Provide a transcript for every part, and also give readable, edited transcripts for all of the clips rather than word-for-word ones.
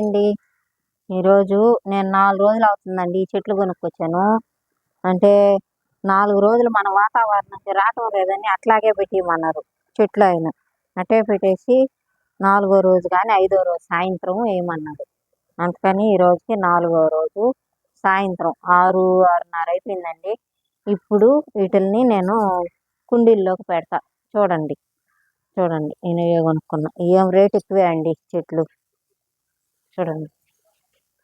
అండి. ఈరోజు నేను 4 రోజులు అవుతుందండి ఈ చెట్లు కొనుక్కొచ్చాను. అంటే 4 రోజులు మన వాతావరణంకి రావటం లేదని అట్లాగే పెట్టిమన్నారు చెట్లు. ఆయన అట్టే పెట్టేసి 4వ రోజు కానీ 5వ రోజు సాయంత్రం వేయమన్నాడు. అందుకని ఈ రోజుకి 4వ రోజు సాయంత్రం 6:30 అయిపోయిందండి. ఇప్పుడు వీటిల్ని నేను కుండీల్లోకి పెడతా. చూడండి నేను ఏ కొనుక్కున్నా, ఏం రేట్ ఎక్కువే అండి చెట్లు. చూడండి,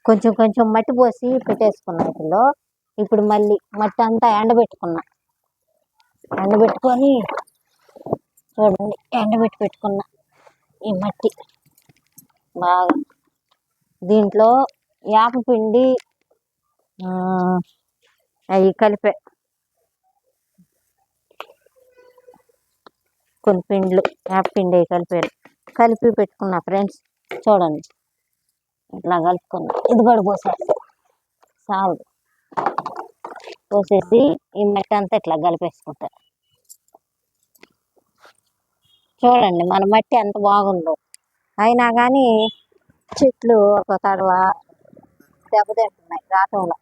కొంచెం కొంచెం మట్టి పోసి పెట్టేసుకున్నా వీటిలో. ఇప్పుడు మళ్ళీ మట్టి అంతా ఎండబెట్టుకొని చూడండి, పెట్టుకున్నా ఈ మట్టి బాగా. దీంట్లో వేపపిండి అవి కలిపే కొన్ని పిండ్లు, వేపపిండి కలిపి పెట్టుకున్నా ఫ్రెండ్స్. చూడండి, ఇట్లా కలుపుకున్నా. ఇది కూడా పోసేస్తా, సాగు పోసేసి ఈ మట్టి అంతా ఇట్లా కలిపేసుకుంటా. చూడండి మన మట్టి ఎంత బాగుందో. అయినా కానీ చెట్లు ఒక తడవ దెబ్బతింటున్నాయి రావటంలో.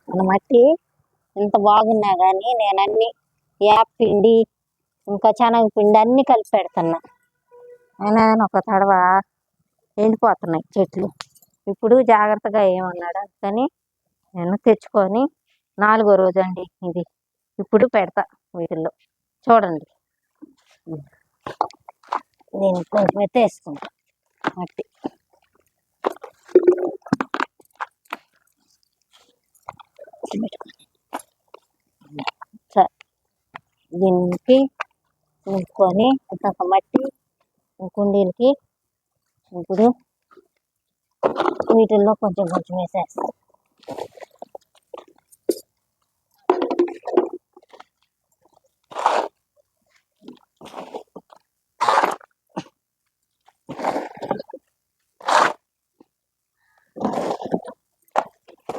మన మట్టి ఇంత బాగున్నా కానీ నేను అన్ని వేపపిండి ఇంకా శనగపిండి అన్నీ కలిపి పెడుతున్నా. అయినా కానీ ఒక తడవ ఎండిపోతున్నాయి చెట్లు. ఇప్పుడు జాగ్రత్తగా ఏమన్నాడు అందుకని నేను తెచ్చుకొని 4వ రోజు అండి ఇది. ఇప్పుడు పెడతా వీటిల్లో. చూడండి, నేను కొంచెం ఎత్తేసుకుంటా మట్టి. దీనికి నింపుకొని ఒక మట్టి కుండీలకి ఇప్పుడు వీటిల్లో కొంచెం కొంచెం వేసేస్తాం.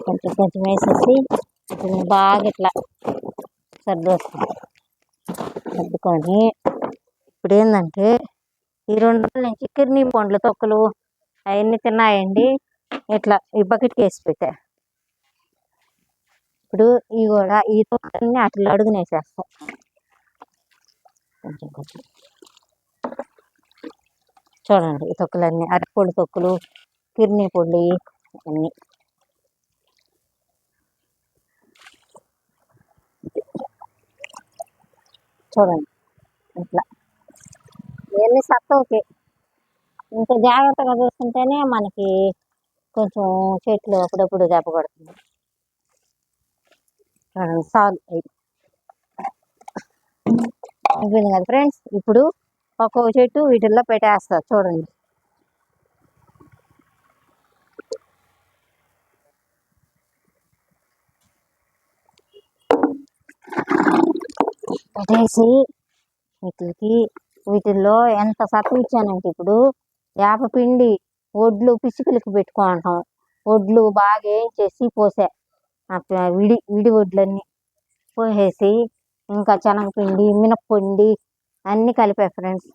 కొంచెం కొంచెం వేసేసి బాగా ఇట్లా సర్దుకొని ఇప్పుడు ఏంటంటే ఈ 2 రోజుల నుంచి కిడ్నీ పండ్లు తొక్కలు అవన్నీ తిన్నాయండి. ఇట్లా ఈ బకెట్కి వేసి పెట్టా. ఇప్పుడు ఇవి కూడా ఈ తొక్కలన్నీ అట్లా అడుగునేసేస్తా కొంచెం కొంచెం. చూడండి, ఈ తొక్కలన్నీ అరటిపళ్ళు తొక్కులు, కిడ్నీ పొడి అన్నీ. చూడండి ఇట్లా ఇవన్నీ సత్తవుతాయి. ఇంకా జాగ్రత్తగా చూసుకుంటేనే మనకి కొంచెం చెట్లు అప్పుడప్పుడు దెబ్బ కొడుతుంది. సాల్ అయిపోయింది కదా ఫ్రెండ్స్. ఇప్పుడు ఒక్కొక్క చెట్టు వీటిల్లో పెట్టేస్తా. చూడండి, పెట్టేసి వీటిల్లో ఎంత సత్తు ఇచ్చానంటే ఇప్పుడు వేపపిండి ఒడ్లు పిసుకులకి పెట్టుకుంటాం. ఒడ్లు బాగా వేయించేసి పోసా. విడి ఒడ్లన్నీ పోసేసి ఇంకా శనగపిండి, మినప్పొండి అన్నీ కలిపా ఫ్రెండ్స్.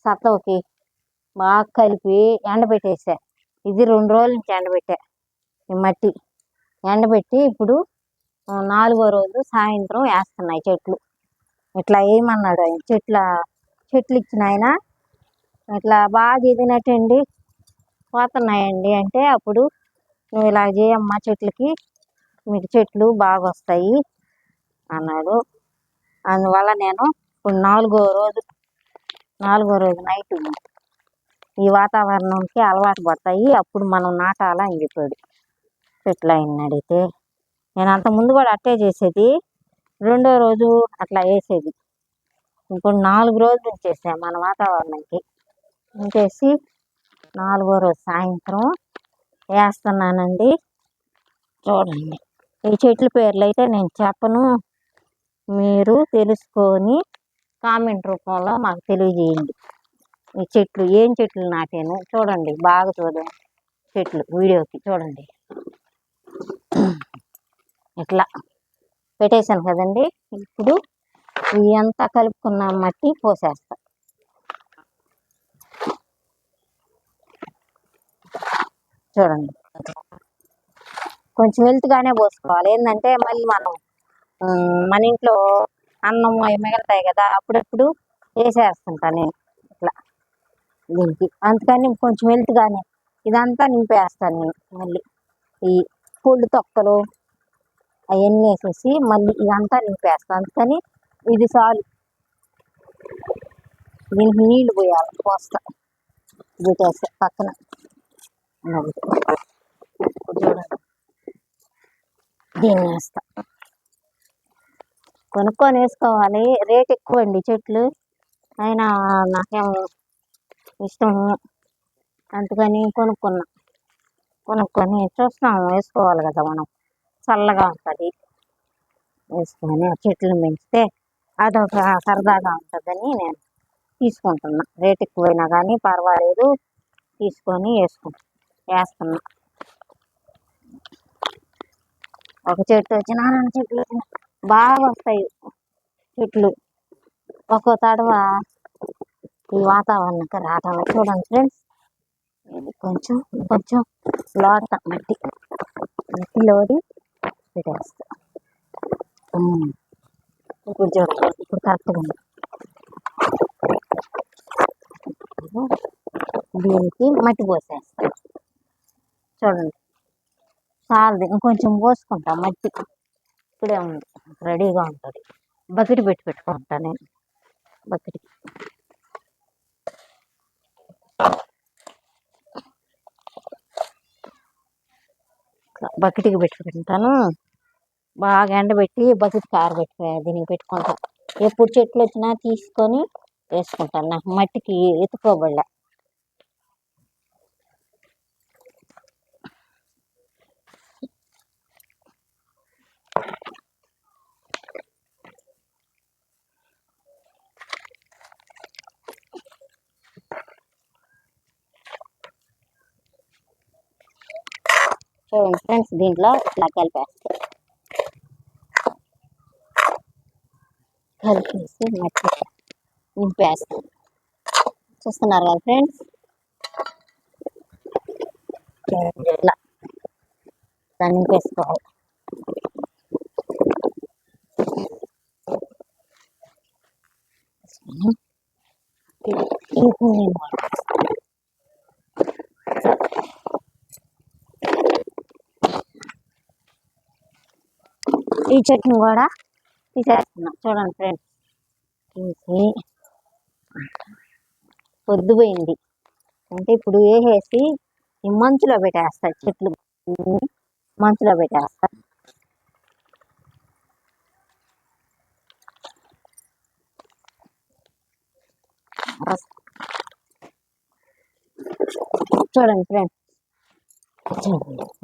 సత్తవుకి బాగా కలిపి ఎండబెట్టేసా. ఇది 2 రోజుల నుంచి ఎండబెట్టా ఈ మట్టి. ఎండబెట్టి ఇప్పుడు 4వ రోజు సాయంత్రం వేస్తున్నాయి చెట్లు. ఇట్లా వేయమన్నాడు ఆయన. చెట్లు ఇచ్చిన ఆయన ఇట్లా బాగా ఎదిగినట్టండి పోతున్నాయండి అంటే, అప్పుడు నువ్వు ఇలా చేయమ్మా చెట్లకి, మీకు చెట్లు బాగా వస్తాయి అన్నాడు. అందువల్ల నేను ఇప్పుడు 4వ రోజు నైట్ ఈ వాతావరణంకి అలవాటు పడతాయి, అప్పుడు మనం నాటాలా అని చెప్పాడు చెట్లు ఆయన అడిగితే. నేను అంతకుముందు కూడా అట్టే చేసేది. 2వ రోజు అట్లా వేసేది. ఇప్పుడు 4 రోజులు ఉంచేసా మన వాతావరణంకి. ఉంచేసి 4వ రోజు సాయంత్రం వేస్తున్నానండి. చూడండి, ఈ చెట్ల పేర్లు అయితే నేను చెప్పను, మీరు తెలుసుకొని కామెంట్ రూపంలో మాకు తెలియజేయండి. ఈ చెట్లు ఏం చెట్లు నాటాను చూడండి, బాగా చూడండి చెట్లు వీడియోకి. చూడండి, ఇట్లా పెట్టేశాను కదండి. ఇప్పుడు ఇదంతా కలుపుకున్న మట్టి పోసేస్తా. చూడండి, కొంచెం వెల్త్గానే పోసుకోవాలి. ఏంటంటే మళ్ళీ మనం మన ఇంట్లో అన్నం అవి మిగులుతాయి కదా, అప్పుడప్పుడు వేసేస్తుంటాను నేను ఇట్లా దీనికి. అందుకని కొంచెం వెల్త్గానే ఇదంతా నింపేస్తాను నేను. మళ్ళీ ఈ పూలు తొక్కలు అవన్నీ వేసేసి మళ్ళీ ఇదంతా నింపేస్తాను. అందుకని ఇది చాలు. దీనికి నీళ్లు పోయాలి, పోస్తా పెట్టేస్తా పక్కన. చూడండి, దీన్ని వేస్తా. కొనుక్కొని వేసుకోవాలి, రేట్ ఎక్కువ అండి చెట్లు. అయినా నాకేం ఇష్టము, అందుకని కొనుక్కొని చూస్తాము. వేసుకోవాలి కదా మనం, చల్లగా ఉంటుంది. వేసుకొని ఆ చెట్లను పెంచితే అదొక సరదాగా ఉంటుందని నేను తీసుకుంటున్నా. రేట్ ఎక్కువైనా కానీ పర్వాలేదు, తీసుకొని వేస్తున్నా. ఒక చెట్టు వచ్చినా 2 చెట్లు వచ్చినా బాగా వస్తాయి చెట్లు. ఒక్కో తడవ ఈ వాతావరణానికి రావటం. చూడండి ఫ్రెండ్స్, ఇది కొంచెం కొంచెం లోట మట్టిలోది పెట్టేస్తా. ఇప్పుడు చూడండి, ఇప్పుడు కరెక్ట్గా ఉంది. దీనికి మట్టి పోసేస్తా. చూడండి, చాలదు, ఇంకొంచెం పోసుకుంటా మట్టి. ఇక్కడే ఉంది, రెడీగా ఉంటుంది. బకెట్ పెట్టుకుంటా నేను. బకెట్కి పెట్టుకుంటాను. బాగా ఎండబెట్టి బకెట్కి ఆరబెట్టి దీనికి పెట్టుకుంటా. ఎప్పుడు చెట్లు వచ్చినా తీసుకొని వేసుకుంటాను. నాకు మట్టికి ఎత్తుకోబడలే. చూడండి ఫ్రెండ్స్, దీంట్లో ఇట్లా కలిపేసి మట్టి నింపేస్తాం. చూస్తున్నారు కదా ఫ్రెండ్స్, ఇట్లా నింపేసుకోవాలి. ఈ చెట్టును కూడా తీసేస్తున్నాం. చూడండి ఫ్రెండ్స్, తీసి పొద్దుపోయింది అంటే ఇప్పుడు వేసేసి ఈ మంచులో పెట్టేస్తా. చెట్లు మంచులో పెట్టేస్తా. చూడండి ఫ్రెండ్స్,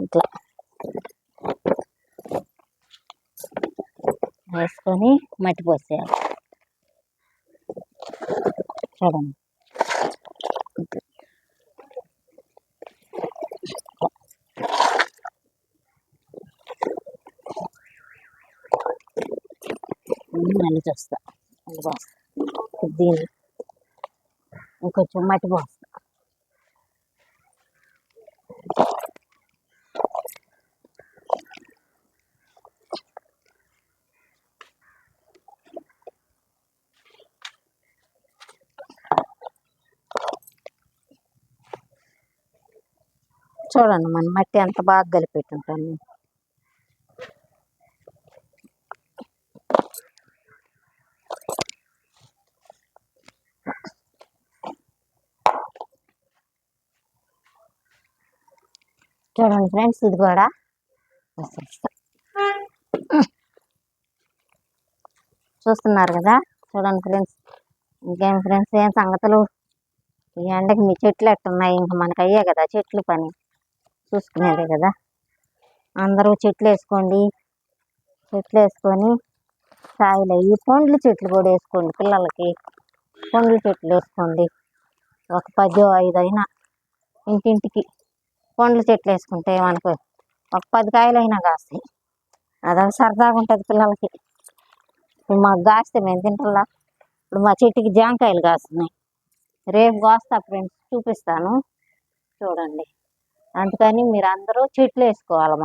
ఇట్లా వేసుకొని మట్టి పోసేయాలి. చూడండి, మళ్ళీ చూస్తా. దీన్ని ఇంకొంచెం మట్టి పోస్తా. చూడండి, మన మట్టి ఎంత బాగా కలిపెట్టుంటాను. చూడండి ఫ్రెండ్స్, ఇది కూడా చూస్తున్నారు కదా. చూడండి ఫ్రెండ్స్, ఇంకేం ఫ్రెండ్స్, ఏం సంగతులు? ఈ ఎండకి మీ చెట్లు ఎట్టున్నాయి? ఇంకా మనకు అయ్యే కదా చెట్లు పని, చూసుకునేదే కదా. అందరూ చెట్లు వేసుకోండి. చెట్లు వేసుకొని సాయిలో ఈ పండ్ల చెట్లు కూడా వేసుకోండి. పిల్లలకి పండ్ల చెట్లు వేసుకోండి. ఒక 10 5 అయినా ఇంటింటికి పండ్ల చెట్లు వేసుకుంటే మనకు ఒక 10 కాయలు అయినా కాస్తాయి. అదొక సరదాగా ఉంటుంది పిల్లలకి. ఇప్పుడు మాకు కాస్తే మేము తింటల్లా. ఇప్పుడు మా చెట్టుకి జాంకాయలు కాస్తున్నాయి. రేపు కాస్తా ఫ్రెండ్స్, చూపిస్తాను. చూడండి, అందుకని మీరు అందరూ చెట్లు వేసుకోవాలి.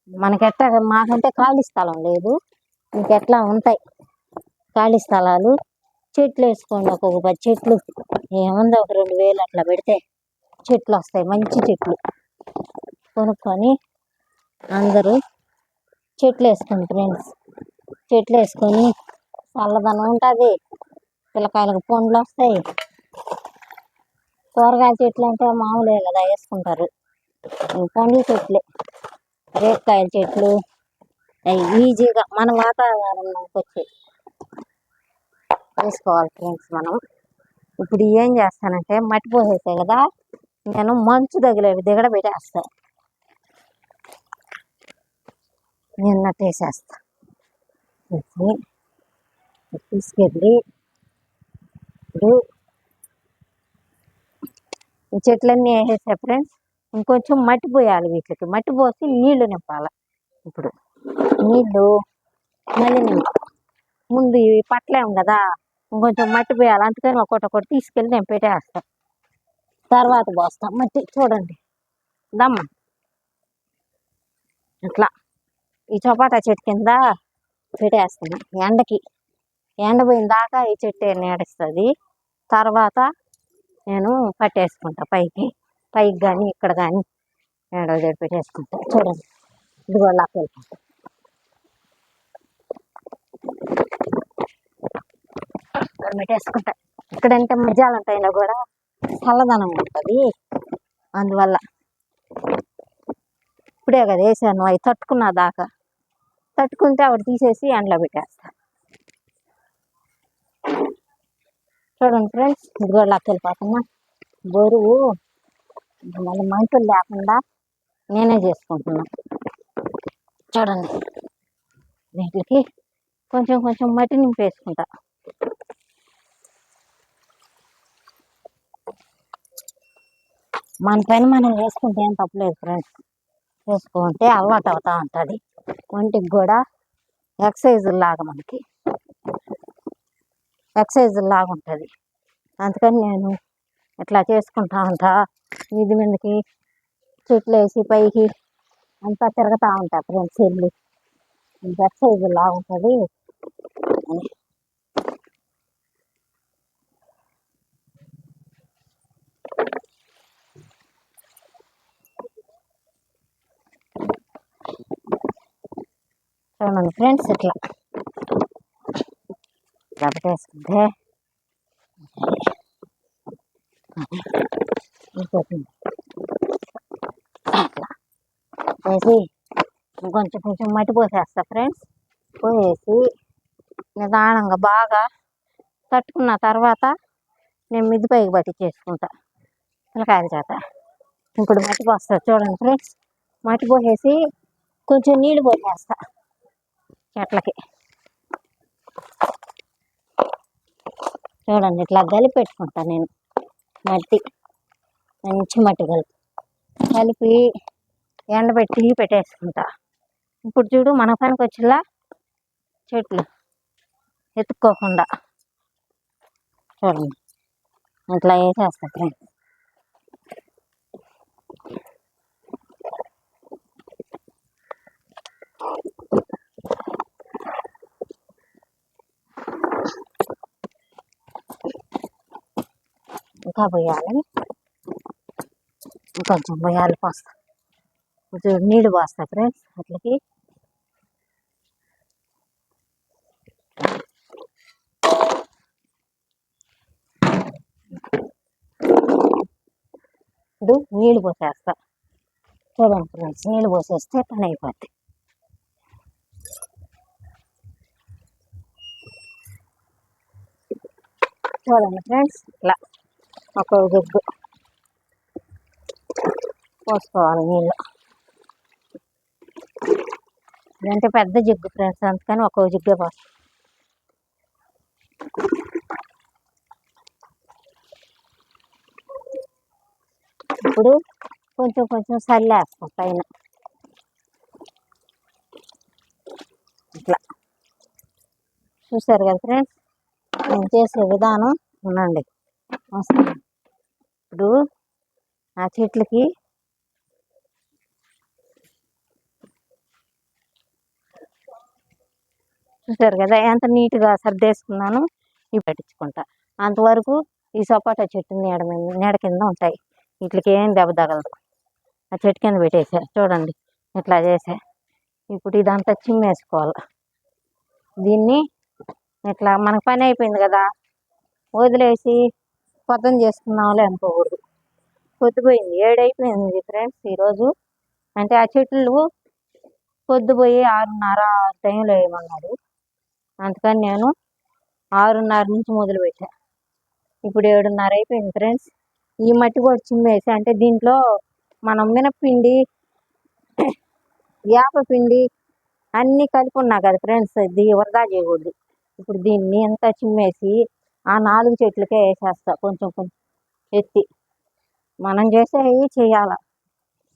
మనకెట్లా మాకంటే ఖాళీ స్థలం లేదు, ఇంకెట్లా ఉంటాయి ఖాళీ స్థలాలు. చెట్లు వేసుకోండి, ఒక్కొక్క 10 చెట్లు ఏముంది, ఒక 2000 అట్లా పెడితే చెట్లు వస్తాయి. మంచి చెట్లు కొనుక్కొని అందరూ చెట్లు వేసుకోండి ఫ్రెండ్స్. చెట్లు వేసుకొని చల్లదనం ఉంటుంది, పిల్లకాయలకు పండ్లు వస్తాయి. కూరగాయల చెట్లు అంటే మామూలే కదా, వేసుకుంటారు. పండ్ల చెట్లే, రేపకాయల చెట్లు ఈజీగా మన వాతావరణంకి వచ్చి వేసుకోవాలి ఫ్రెండ్స్. మనం ఇప్పుడు ఏం చేస్తానంటే మట్టి పోసేసాయి కదా, నేను మంచు తగిలేవి దిగడ పెట్టేస్తా, నిన్నట్టు వేసేస్తా. తీసుకెళ్ళి ఇప్పుడు ఈ చెట్లన్నీ వేసేసా ఫ్రెండ్స్. ఇంకొంచెం మట్టి పోయాలి, వీటికి మట్టి పోసి నీళ్లు నింపాలి. ఇప్పుడు నీళ్లు మళ్ళీ ముందు ఇవి పట్టలేము కదా, ఇంకొంచెం మట్టి పోయాలి. అందుకని ఒక్కొక్కటి తీసుకెళ్ళి నేను పెట్టేస్తాను, తర్వాత పోస్తాం మట్టి. చూడండి దమ్మ ఇట్లా ఈ చపాతా చెట్టు కింద పెట్టేస్తాను. ఎండపోయిన దాకా ఈ చెట్టు నీడస్తుంది. తర్వాత నేను పట్టేసుకుంటా పైకి కానీ ఇక్కడ కానీ ఎండ పెట్టేసుకుంటా. చూడండి ఇది కూడా లాక్ వెళ్ళిపోతా. ఇక్కడ పెట్టేసుకుంటా. ఇక్కడంటే మధ్యాహ్నం టైంలో కూడా చల్లదనం ఉంటుంది, అందువల్ల ఇప్పుడే కదా వేసాను. అవి తట్టుకున్న దాకా తట్టుకుంటే అవి తీసేసి ఎండలో పెట్టేస్తా. చూడండి ఫ్రెండ్స్, ఇది కూడా లాక్ వెళ్ళిపోతున్నా. బరువు మళ్ళీ మంటలు లేకుండా నేనే చేసుకుంటున్నా. చూడండి వీటికి కొంచెం కొంచెం మట్టి నింపేసుకుంటా. మన పైన మనం వేసుకుంటే ఏం తప్పలేదు ఫ్రెండ్స్. వేసుకుంటే అలవాటు అవుతూ ఉంటుంది, ఒంటికి కూడా ఎక్సర్సైజ్ లాగా, మనకి ఎక్సర్సైజ్ లాగా ఉంటుంది. అందుకని నేను ఇట్లా చేసుకుంటా ఉంటా. వీధి మీదకి చెట్లు వేసి పైకి అంతా తిరుగుతూ ఉంటా ఫ్రెండ్స్. వెళ్ళి ఎక్సర్సైజ్ లాగా ఉంటుంది అని. చూడండి ఫ్రెండ్స్, ఇట్లా పెట్టేసుకుంటే అట్లా వేసి కొంచెం కొంచెం మట్టి పోసేస్తా ఫ్రెండ్స్. పోసేసి నిదానంగా బాగా తట్టుకున్న తర్వాత నేను మిద్ది పైకి పట్టించేసుకుంటా పిల్లకాయల చేత. ఇప్పుడు మట్టి పోస్తా. చూడండి ఫ్రెండ్స్, మట్టి పోసేసి కొంచెం నీళ్ళు పోసేస్తా చెట్లకి. చూడండి ఇట్లా కలిపి పెట్టుకుంటా నేను మట్టి, మంచి మట్టి కలిపి ఎండబెట్టి పెట్టేసుకుంటా. ఇప్పుడు చూడు మన పనికి వచ్చేలా చెట్లు ఎత్తుక్కోకుండా చూడండి అట్లా వేసేస్తా ఫ్రెండ్స్. ఇంకా పోయాలి, ఇంకొంచెం పోయాలి, పోస్తా. కొంచెం నీళ్ళు పోస్తా ఫ్రెండ్స్ అట్లకి. ఇప్పుడు నీళ్ళు పోసేస్తా. చూడండి ఫ్రెండ్స్, నీళ్ళు పోసేస్తే పని అయిపోద్ది. చూడండి ఫ్రెండ్స్, ఇట్లా ఒక జగ్గు పోసుకోవాలి నీళ్ళు. ఇదంటే పెద్ద జగ్గు ఫ్రెండ్స్, అందుకని ఒక్కో జగ్గే పోస్తాం. ఇప్పుడు కొంచెం కొంచెం చల్లేస్తాం పైన. ఇట్లా చూసారు కదా ఫ్రెండ్స్, నేను చేసే విధానం. ఉండండి వస్తాను. ఇప్పుడు ఆ చెట్లకి చూసారు కదా ఎంత నీట్గా సర్దేసుకున్నాను. ఇవి పెట్టించుకుంటా. అంతవరకు ఈ సపోటా చెట్టు నీడ కింద ఉంటాయి. వీటికి ఏం దెబ్బ తగలదు. ఆ చెట్టు కింద పెట్టేసా చూడండి, ఇట్లా చేసా. ఇప్పుడు ఇదంతా చిమ్మేసుకోవాలి. దీన్ని ఇట్లా మనకు పని అయిపోయింది కదా, వదిలేసి పొద్దున చేసుకున్నాంలే అనుకోకూడదు. పొద్దుపోయింది, 7 అయిపోయింది ఫ్రెండ్స్ ఈరోజు. అంటే ఆ చెట్లు పొద్దుపోయి 6:30 టైంలో వేయమన్నాడు. అందుకని నేను 6:30 నుంచి మొదలుపెట్టా. ఇప్పుడు 7:30 అయిపోయింది ఫ్రెండ్స్. ఈ మట్టి కూడా చిమ్మేసి, అంటే దీంట్లో మనం మినప్పిండి, వేపపిండి అన్నీ కలిపి ఉన్నా కదా ఫ్రెండ్స్, ఇది వృధా చేయకూడదు. ఇప్పుడు దీన్ని అంతా చిమ్మేసి ఆ 4 చెట్లకే వేసేస్తా. కొంచెం కొంచెం ఎత్తి మనం చేసేవి చేయాల.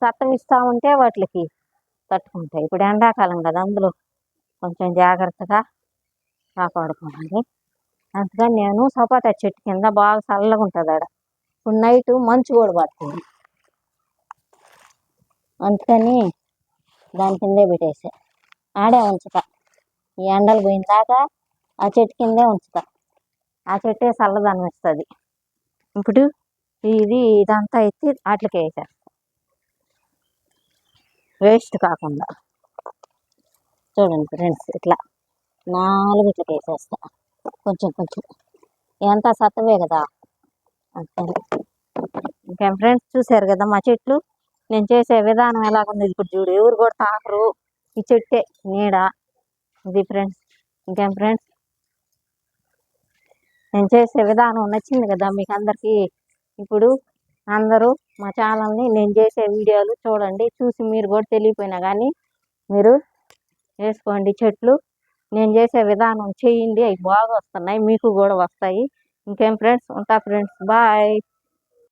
సత్తం ఇస్తూ ఉంటే వాటికి తట్టుకుంటాయి. ఇప్పుడు ఎండాకాలం కదా, అందులో కొంచెం జాగ్రత్తగా కాపాడుకోవాలి. అందుకని నేను సపోటా చెట్టు కింద బాగా చల్లగా ఉంటుంది ఆడ. ఇప్పుడు నైట్ మంచు కూడా పడుతుంది, అందుకని దాని కిందే పెట్టేసా. ఆడే ఉంచుతా, ఈ ఎండలు పోయిన దాకా ఆ చెట్టు కిందే ఉంచుతా. ఆ చెట్టే చల్లదనం ఇస్తుంది. ఇప్పుడు ఇదంతా ఎత్తి వాటికి వేసేస్తా, వేస్ట్ కాకుండా. చూడండి ఫ్రెండ్స్, ఇట్లా 4 ఇట్లకి వేసేస్తా. కొంచెం కొంచెం ఎంత సత్తవే కదా. అంతే. ఇంకేం ఫ్రెండ్స్, చూసారు కదా మా చెట్లు. నేను చేసే విధానం ఎలాగుంది ఇప్పుడు చూడు. ఎవరు కూడా తాకరు, ఈ చెట్టే నీడ. ఇది ఫ్రెండ్స్. ఇంకేం ఫ్రెండ్స్, నేను చేసే విధానం నచ్చింది కదా మీకు అందరికీ. ఇప్పుడు అందరూ మా ఛానల్ని, నేను చేసే వీడియోలు చూడండి. చూసి మీరు కూడా తెలియపోయినా కానీ మీరు వేసుకోండి చెట్లు. నేను చేసే విధానం చేయండి, అవి బాగా వస్తున్నాయి, మీకు కూడా వస్తాయి. ఇంకేం ఫ్రెండ్స్, ఉంటా ఫ్రెండ్స్, బాయ్.